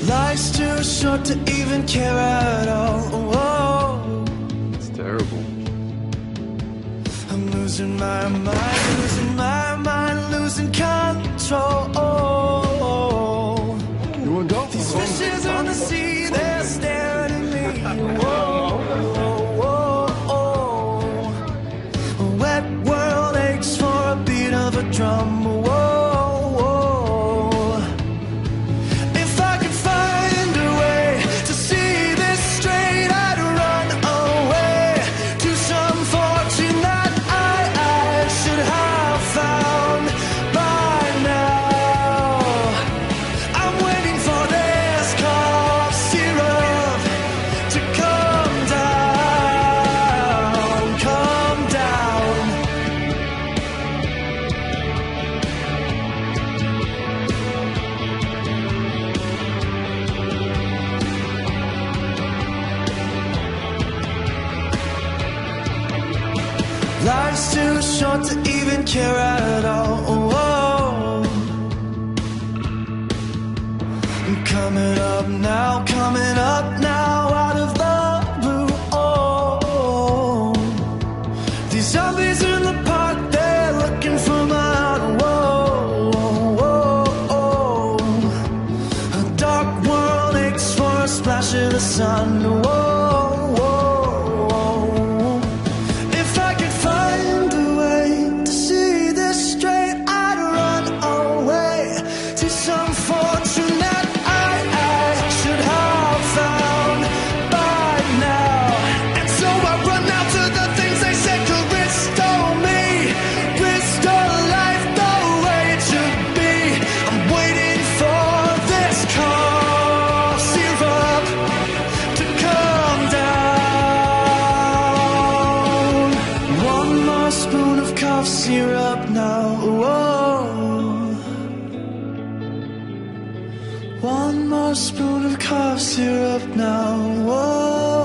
Life's too short to even care at all. Whoa. It's terrible. I'm losing my mind, losing my mind, losing control. You wanna go? These fishes on the sea, they're staring at me. Whoa, whoa, whoa. A wet world aches for a beat of a drum. Whoa, whoa. If I could find a way to see this straight, I'd run away to some fortune that I should have found by now. I'm waiting for this cough syrup to come down, come down. Life's too short to even care at all. Whoa. I'm coming up now, out of the blue. Oh, these zombies in the park, they're looking for my heart. Whoa, whoa, whoa. A dark world aches for a splash of the sun. Whoa, whoa, whoa. If I could find a way to see this straight, I'd run away to some fortune that I should have found by now. And so I run out to the things they said could restore me, restore life the way it should be. I'm waiting for this cough syrup to come down. One more spoon of cough syrup now. Whoa. One more spoon of cough syrup now. Whoa.